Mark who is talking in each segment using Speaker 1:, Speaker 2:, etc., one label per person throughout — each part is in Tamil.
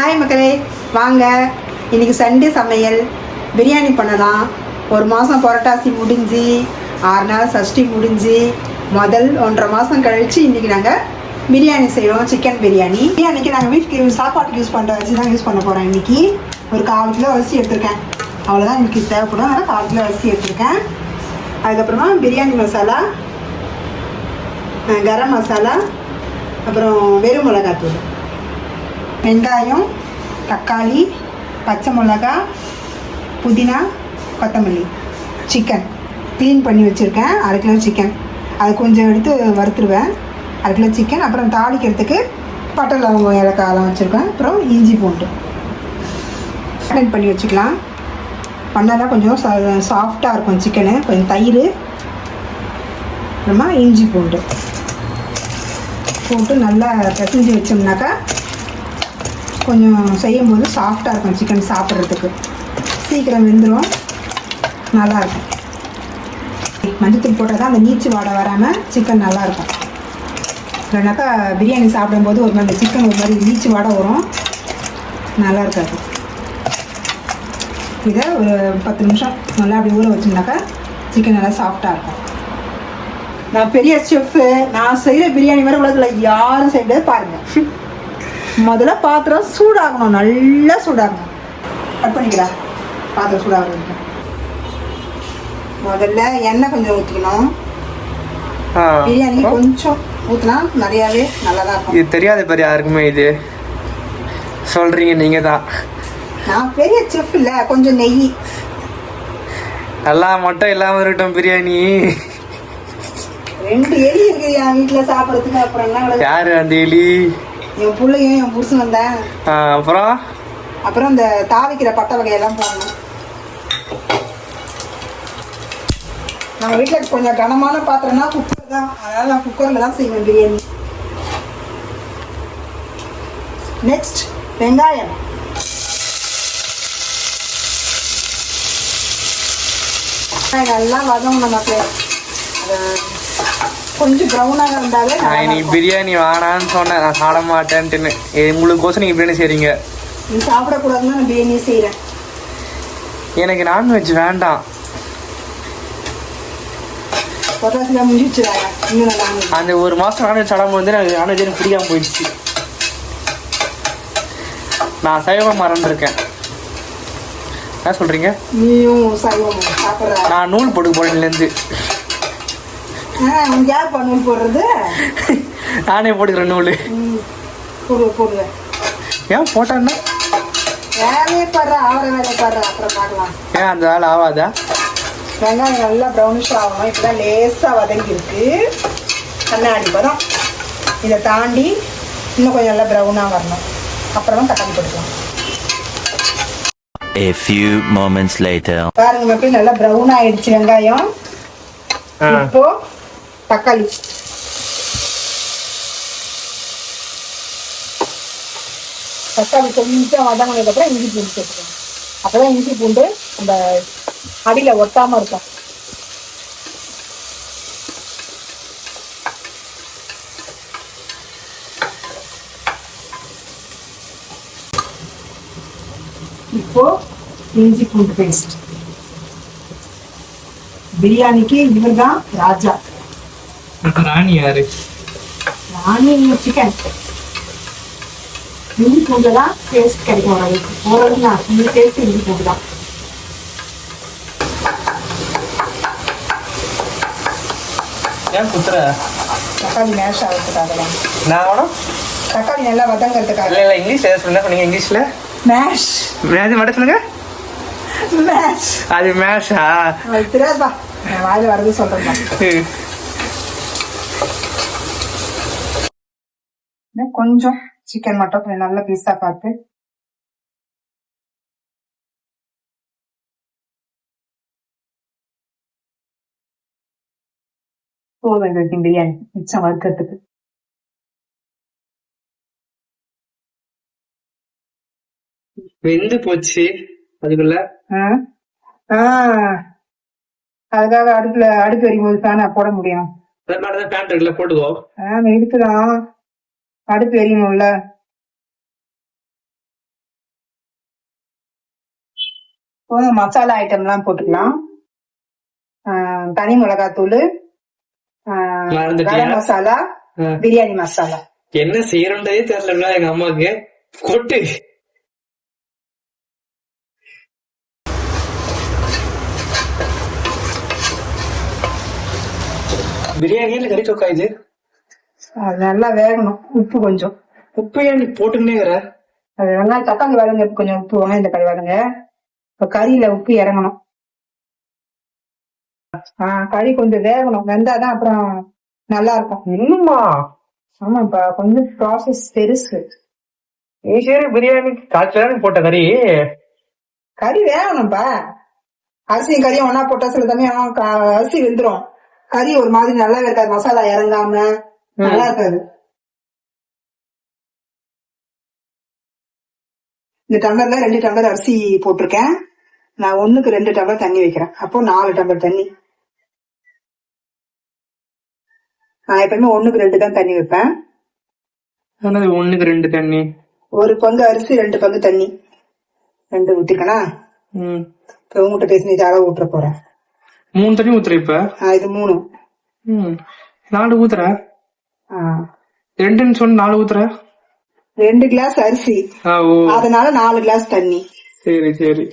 Speaker 1: ஹாய் மக்களே, வாங்க இன்னைக்கு சண்டே சமையல் பிரியாணி பண்ணலாம். ஒரு மாதம் புரட்டாசி முடிஞ்சு 6 நாள் சஷ்டி முடிஞ்சு முதல் 1.5 மாதம் கழித்து இன்றைக்கி நாங்கள் பிரியாணி செய்வோம். சிக்கன் பிரியாணி. பிரியாணிக்கு நாங்கள் வீட்டுக்கு சாப்பாட்டுக்கு யூஸ் பண்ணுற அரிசி தான் யூஸ் பண்ண போகிறோம். இன்றைக்கி ஒரு 1/4 கிலோ அரிசி எடுத்திருக்கேன். அவ்வளோதான் எனக்கு தேவைப்படும். அதனால் 1/4 கிலோ அரிசி எடுத்திருக்கேன். அதுக்கப்புறமா பிரியாணி மசாலா, கரம் மசாலா, அப்புறம் வெறும் மிளகாத்தூள், வெங்காயம், தக்காளி, பச்சை மிளகா, புதினா, கொத்தமல்லி, சிக்கன் க்ளீன் பண்ணி வச்சுருக்கேன். 1/2 கிலோ சிக்கன். அது கொஞ்சம் எடுத்து வறுத்துருவேன். 1/2 கிலோ சிக்கன். அப்புறம் தாளிக்கிறதுக்கு பட்டை, லவங்கம், ஏலக்காயெல்லாம் வச்சுருக்கேன். அப்புறம் இஞ்சி பூண்டு மேரினேட் பண்ணி வச்சுக்கலாம். பண்ணாதான் கொஞ்சம் சாஃப்டாக இருக்கும் சிக்கனு. கொஞ்சம் தயிர், அப்புறமா இஞ்சி பூண்டு போட்டு நல்லா பிசைஞ்சு வச்சோம்னாக்கா கொஞ்சம் செய்யும்போது சாஃப்டாக இருக்கும். சிக்கன் சாப்பிட்றதுக்கு சீக்கிரம் வெந்துடும், நல்லாயிருக்கும். மஞ்சத்தூள் போட்டால் தான் அந்த நீச்சு வாடை வராமல் சிக்கன் நல்லாயிருக்கும். இல்லைனாக்கா பிரியாணி சாப்பிடும்போது ஒரு மாதிரி சிக்கன் ஒரு மாதிரி நீச்சு வாடை வரும், நல்லா இருக்காது. இதை ஒரு 10 நிமிஷம் நல்லா அப்படி ஊற வச்சோம்னாக்கா சிக்கன் நல்லா சாஃப்டாக இருக்கும். நான் பெரிய செஃப்பு. நான் செய்கிற பிரியாணி மாதிரி உலகத்தில் யாரும் செய்ய முடியாது. பாருங்கள், முதல்ல பாத்திரம் சூடாகணும், நல்லா சூடாகணும். கட் பண்ணிக்கலாம். பாத்திரம் சூடாக முதல்ல எண்ணெய் கொஞ்சம் ஊற்றிக்கணும். பிரியாணி கொஞ்சம் ஊற்றினா நிறையாவே நல்லா தான் இருக்கும்.
Speaker 2: இது தெரியாது பெரிய யாருக்குமே. இது சொல்கிறீங்க நீங்கள் தான்.
Speaker 1: நான் பெரிய செஃப் இல்லை. கொஞ்சம் நெய்
Speaker 2: எல்லாம் மட்டும் இல்லாமல் இருக்கட்டும். பிரியாணி
Speaker 1: 2 எலி இருக்குது என் வீட்டில் சாப்பிட்றதுக்கு. அப்புறம் என்ன?
Speaker 2: யார் அந்த எலி?
Speaker 1: என் பிள்ளையும் என் புருஷன் வந்தேன்.
Speaker 2: அப்புறம்
Speaker 1: இந்த தாளிக்கிற பட்டை வகையெல்லாம் போடணும். நம்ம வீட்டில் கொஞ்சம் கனமான பாத்திரம்னா குக்கர் தான். அதனால் நான் குக்கரில் தான் செய்வேன் பிரியாணி. நெக்ஸ்ட் வெங்காயம். நல்லா வதம். நமக்கு கொஞ்சம் ப்ரௌனாக இருந்தாலே.
Speaker 2: நான் இன்னைக்கு பிரியாணி வேணான்னு சொன்னேன். நான் சாப்பிட மாட்டேன்ட்டுன்னு. உங்களுக்கோசம் நீங்கள் பிரியாணி செய்கிறீங்க.
Speaker 1: நீ சாப்பிடக்கூடாதுன்னு நான் பிரியாணி செய்கிறேன்.
Speaker 2: எனக்கு நான்வெஜ் வேண்டாம். அந்த 1 மாதம் நான்வெஜ் சாப்பிடாம வந்து எனக்கு நான்வெஜ் எனக்கு பிடிக்காம போயிடுச்சு. நான் சைவம் மறந்துருக்கேன். என்ன சொல்கிறீங்க?
Speaker 1: நீயும் சைவம் சாப்பிட்ற?
Speaker 2: நான் நூல் போட்டு போனதுலேருந்து.
Speaker 1: யார் நூல் போடுறது?
Speaker 2: நானே போட்டுக்கிறேன் நூல்.
Speaker 1: போடுவேன்.
Speaker 2: ஏன் போட்டேன்னா
Speaker 1: வேலையே பாடுற, ஆவற வேலையை பாடுற. அப்புறம் பார்க்கலாம்.
Speaker 2: ஏன் அந்த வேலை ஆகாதா?
Speaker 1: வெங்காயம் நல்லா ப்ரௌனிஷ் ஆகணும். இப்போதான் லேசாக வதங்கியிருக்கு. கண்ணாடி பதம். இதை தாண்டி இன்னும் கொஞ்சம் நல்லா ப்ரௌனாக வரணும். அப்புறமா தக்காளி போட்டுக்கலாம்.
Speaker 3: A few moments later.
Speaker 1: பாருங்க மக்கள், நல்லா ப்ரௌன் ஆயிடுச்சு வெங்காயம். இப்போ தக்காளி. தக்காளி கொஞ்சம் வதங்கினதுக்கப்புறம் இஞ்சி பூண்டு சேர்த்துக்கணும். அப்போதான் இஞ்சி பூண்டு அந்த அடியில் ஒட்டாமல் இருக்கும். இப்போ இஞ்சி பூண்டு பேஸ்ட். பிரியாணிக்கு இவர் தான் ராஜா.
Speaker 2: ராணி யாரு?
Speaker 1: ராணி சிக்கன். இஞ்சி பூண்டு தான் டேஸ்ட் கிடைக்கும். ஓரளவுக்கு நான் இந்த டேஸ்ட் இஞ்சி பூண்டு தான்.
Speaker 2: ஏன் குத்துற?
Speaker 1: தக்காளி மேஷ் ஆகிறதுக்காக.
Speaker 2: நான் வேணும்
Speaker 1: தக்காளி நல்லா வதங்கிறதுக்காக.
Speaker 2: இல்லை இங்கிலீஷ் சொல்லுங்க. சொன்னீங்க இங்கிலீஷில்
Speaker 1: மேஷ்.
Speaker 2: மட்டும் சொல்லுங்க.
Speaker 1: மேஷ்.
Speaker 2: அது மேஷா?
Speaker 1: தெரியாதுப்பா, நான் வாயில் வரது சொல்கிறேன். கொஞ்சம் சிக்கன் மட்டும் கொஞ்சம் நல்ல பீஸாக பார்த்து போதும். பிரியாணி மிச்சம் வறுக்கிறதுக்கு.
Speaker 2: வெந்து போச்சு அதுக்குள்ள.
Speaker 1: அதுக்காக அடுப்பு எரியும் போது ஃபேனை போட முடியும்.
Speaker 2: போட்டுக்கோ.
Speaker 1: இருக்குதான், அடுப்பு எரியணும்ல. இப்போ மசாலா ஐட்டம்லாம் போட்டுக்கலாம். தனி மிளகாத்தூள்,
Speaker 2: மறந்துட்டியா?
Speaker 1: கரம் மசாலா, பிரியாணி மசாலா.
Speaker 2: என்ன செய்யறோன்றதே தெரியல எங்க அம்மாக்கு. கொட்டு. பிரியாணி இல்ல கறி தொக்கா இது?
Speaker 1: அது நல்லா வேகணும். உப்பு கொஞ்சம்.
Speaker 2: உப்பு ஏன் நீ போட்டுக்கினேங்கிற?
Speaker 1: அது வெங்காயம் தக்காளி வதங்க கொஞ்சம் உப்பு வெங்காயம் தக்காளி வதங்க. இப்ப கறியில உப்பு இறங்கணும். கறி கொஞ்சம் வேகணும். வெந்தாதான் அப்புறம் நல்லா இருக்கும்.
Speaker 2: இன்னுமா?
Speaker 1: ஆமாப்பா, கொஞ்சம் ப்ராசஸ் பெருசு.
Speaker 2: சரி, பிரியாணி காய்ச்சல் போட்ட
Speaker 1: கறி வேகணும்ப்பா. அரிசியும் கறியும் ஒன்னா போட்டா சில சமயம் அரிசி வெந்துரும். கறி ஒரு மாதிரி நல்லா இருக்காது, மசாலா இறங்காம நல்லா இருக்காது. இந்த டம்ளர்ல 2 டம்ளர் அரிசி போட்டிருக்கேன். நான் 1க்கு 2 டம்ளர் தண்ணி வைக்கிறேன். அப்போ 4 டம்ளர் தண்ணி. நான் எப்பவுமே 1க்கு 2 தான் தண்ணி வைப்பேன்.
Speaker 2: 1க்கு 2 தண்ணி.
Speaker 1: 1 பங்கு அரிசி 2 பங்கு தண்ணி 2 ஊத்திக்கனா. இப்ப உங்ககிட்ட பேசி அளவு ஊற்ற போறேன்.
Speaker 2: 3 தண்ணி ஊத்துற இப்ப?
Speaker 1: இது 3.
Speaker 2: 4 ஊத்துற? 2ன்னு சொன்ன 4 ஊத்துற?
Speaker 1: 2 கிளாஸ் அரிசி, அதனால 4 கிளாஸ் தண்ணி.
Speaker 2: சரி சரி.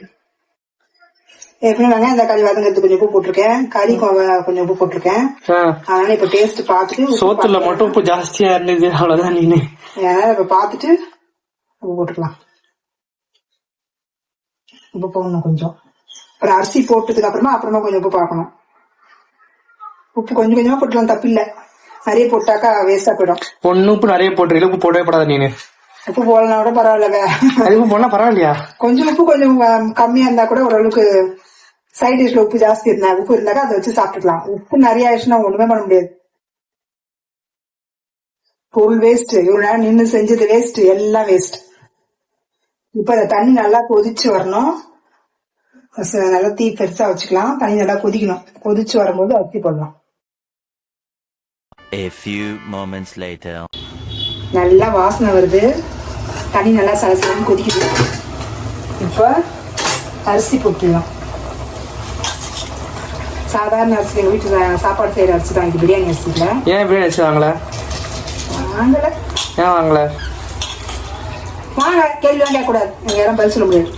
Speaker 1: ஏற்கனவே வெங்காயம் தக்காளி வதங்கிறதுக்கு கொஞ்சம் உப்பு போட்டிருக்கேன், கறி கொஞ்சம் உப்பு போட்டிருக்கேன். அதனால இப்ப டேஸ்ட் பாத்துட்டு,
Speaker 2: சோத்துல மட்டும் உப்பு ஜாஸ்தியா இருந்தது அவ்வளவுதான். நீனு
Speaker 1: அதனால இப்ப பாத்துட்டு உப்பு போட்டுக்கலாம். உப்பு போடணும் கொஞ்சம். அப்புறம் அரிசி போட்டதுக்கு அப்புறமா கொஞ்சம் உப்பு பார்க்கணும். உப்பு கொஞ்சம் கொஞ்சமா போட்டுலாம், தப்பு இல்ல. நிறைய போட்டாக்கா வேஸ்டா போயிடும்.
Speaker 2: உப்பு நிறைய போட்டுருக்கீங்க, உப்பு போடவே படாத நீனு.
Speaker 1: உப்பு போடலாம் கூட பரவாயில்ல.
Speaker 2: அதுவும் போனா பரவாயில்லையா? கொஞ்சம்
Speaker 1: உப்பு கொஞ்சம் கம்மியா இருந்தா கூட ஓரளவுக்கு சைட் டிஷ்ல உப்பு ஜாஸ்தி உப்பு இருந்தாக்கா அதை வச்சு சாப்பிட்டுக்கலாம். உப்பு நிறைய ஆயிடுச்சுன்னா ஒண்ணுமே பண்ண முடியாது. பொருள் வேஸ்ட், இவ்வளவு நேரம் நின்று செஞ்சது வேஸ்ட், எல்லாம் வேஸ்ட். இப்ப அந்த தண்ணி நல்லா கொதிச்சு வரணும். நல்லா தீ பெருசா வச்சுக்கலாம். தண்ணி நல்லா கொதிக்கணும். கொதிச்சு வரும்போது அரிசி போடலாம்.
Speaker 3: A few moments later.
Speaker 1: நல்லா வாசனை வருது. தண்ணி நல்லா சலசலன்னு கொதிக்குது. இப்ப அரிசி போட்டுடலாம். சாதாரண அரிசி, எங்க வீட்டுல சாப்பாடு செய்யற அரிசி தான் இது, பிரியாணி அரிசி இல்ல.
Speaker 2: ஏன் பிரியாணி அரிசி வாங்கல?
Speaker 1: வாங்கல. ஏன் வாங்கல? வாங்க, கேள்வி கேட்க கூடாது, யாரும் பதில் சொல்ல முடியாது.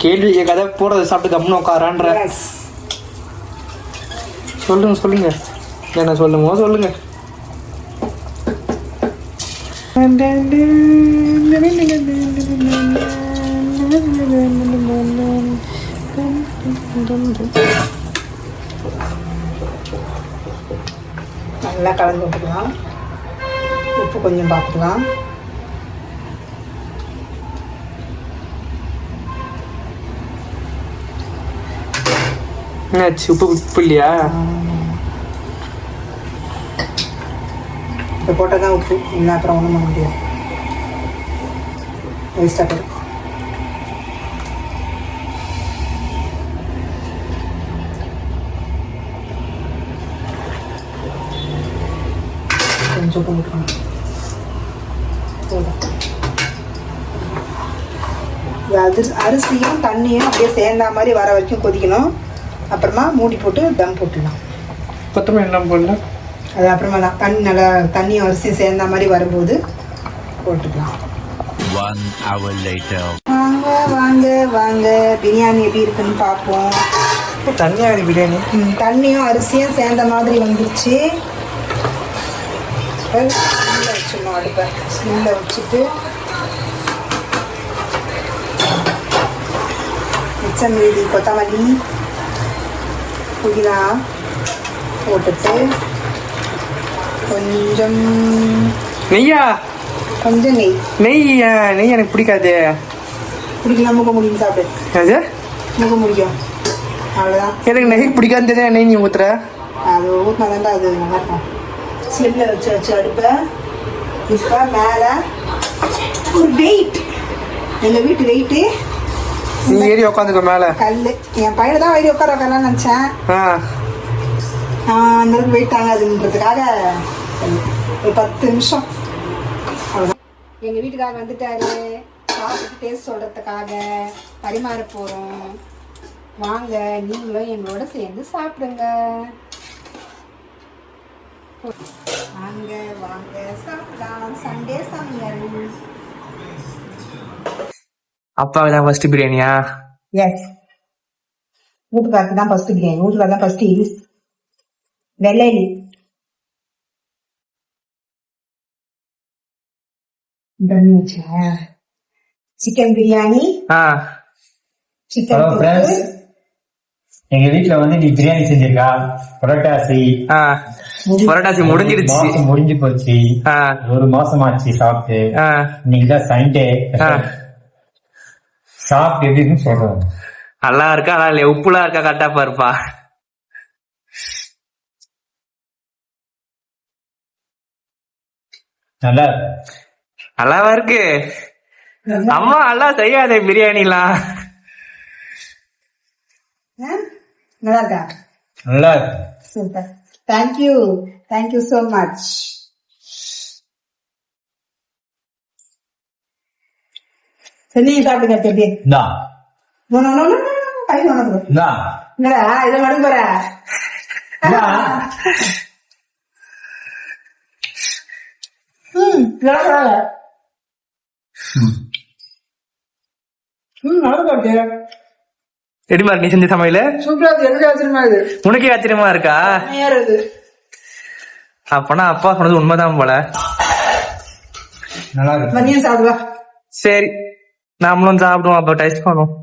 Speaker 2: கேள்வி கேட்காத போறத சாப்பிட்டு கம்முன்னு உட்காரான்ற. சொல்லுங்க என்ன சொல்லுங்க.
Speaker 1: நல்லா கலந்து விட்டுக்கலாம். உப்பு கொஞ்சம் பார்த்துக்கலாம்.
Speaker 2: உப்பு இல்லையா?
Speaker 1: இப்போ போட்டால் உப்பு இல்லை, அப்புறம் ஒன்றும் பண்ண முடியாது, வேஸ்டாக போயிடும். கொஞ்சம் உப்பு போட்டுக்கணும். அரிசியும் தண்ணியும் அப்படியே சேர்ந்தா மாதிரி வர வரைக்கும் கொதிக்கணும். அப்புறமா மூடி போட்டு தம் போட்டுடலாம்.
Speaker 2: என்ன போடல,
Speaker 1: அது அப்புறமா தான் நல்லா தண்ணியும் அரிசியும் சேர்ந்த மாதிரி வரும்போது போட்டுக்கலாம்.
Speaker 3: 1 hour later.
Speaker 1: வாங்க பிரியாணி எப்படி இருக்குன்னு பார்ப்போம்.
Speaker 2: தண்ணியாக பிரியாணி.
Speaker 1: தண்ணியும் அரிசியும் சேர்ந்த மாதிரி வந்துருச்சு. வச்சிடணும், அடுப்பை ஸ்லிம்ல வச்சுட்டு மிச்சம் மீதி கொத்தமல்லி புதினா போட்டுட்டு கொஞ்சம்
Speaker 2: நெய்யா,
Speaker 1: கொஞ்சம் நெய்
Speaker 2: எனக்கு பிடிக்காது.
Speaker 1: பிடிக்கலாம், முக முடியும் சாப்பிடு. முக முடியும், அவ்வளோதான்.
Speaker 2: எனக்கு நெய் பிடிக்காது. நெய் நீ ஊத்துற,
Speaker 1: அது ஊற்றினா தாண்டா அது நல்லா இருக்கும். ஸ்லிம்ல வச்சு அடுப்பை. இப்போ மேலே ஒரு வெயிட், எங்கள் வீட்டு வெயிட்டு,
Speaker 2: நீ ஏறி உட்காந்துக்க மேலே.
Speaker 1: கல் என் பையனை தான் ஏறி உட்கார வைக்கலாம்னு நினச்சேன். அந்த அளவுக்கு வெயிட் தாங்காதுன்றதுக்காக ஒரு 10 நிமிஷம் அவ்வளோதான். எங்கள் வீட்டுக்காரர் வந்துட்டாரு. சாப்பிட்டு டேஸ்ட் சொல்கிறதுக்காக பரிமாற போகிறோம். வாங்க நீங்களும் எங்களோட சேர்ந்து சாப்பிடுங்க. வாங்க வாங்க சாப்பிடலாம். சண்டே சமையல்.
Speaker 2: அப்பாவுக்கு தான் ஃபர்ஸ்ட் பிரியாணியா?
Speaker 1: எஸ், வீட்டுக்காரருக்கு தான் ஃபர்ஸ்ட் பிரியாணி. வீட்டுக்காரர் தான் ஃபர்ஸ்ட் வெள்ளைலி. Chicken biryani, chicken
Speaker 4: Hello friends. எங்க வீட்ல வந்து நீ பிரியாணி செஞ்சிருக்கா, புரட்டாசி
Speaker 2: புரட்டாசி முடிஞ்சிருச்சு.
Speaker 4: மாசம் முடிஞ்சு போச்சு. 1 மாசம் ஆச்சு சாப்பிட்டு. இன்னைக்குதான் சண்டே. சாப்பிட்டு எப்படின்னு சொல்றோம்.
Speaker 2: நல்லா இருக்கா நல்லா இல்லையா? உப்புலாம் இருக்கா? கரெக்டா பாருப்பா.
Speaker 4: நல்லா
Speaker 2: நல்லாவா இருக்கு? அம்மா நல்லா செய்யாதே பிரியாணிலாம்.
Speaker 1: நல்லா இருக்கா?
Speaker 4: நல்லா
Speaker 1: super. Thank you, thank you so much. சரி சாப்பிடுங்க. எப்படி
Speaker 4: இந்தா
Speaker 1: கை உனக்கு
Speaker 4: இந்தா
Speaker 1: என்னடா இதை மடங்கு போற?
Speaker 4: இந்தா.
Speaker 1: நல்லா இருக்கு.
Speaker 2: எப்படிமா இருக்கு நீ செஞ்ச சமையல?
Speaker 1: சூப்பரா இருக்கு. எனக்கு ஆச்சரியமா இருக்கு.
Speaker 2: உனக்கே ஆச்சரியமா இருக்கா?
Speaker 1: இருக்கு.
Speaker 2: அப்பனா அப்பா சொன்னது உண்மைதான் போல.
Speaker 4: நல்லா இருக்கு.
Speaker 1: மதியம் சாப்பிடுவா.
Speaker 2: சரி, நாமளும் சாப்பிடுவோம். அப்ப டேஸ்ட் பண்ணுவோம்.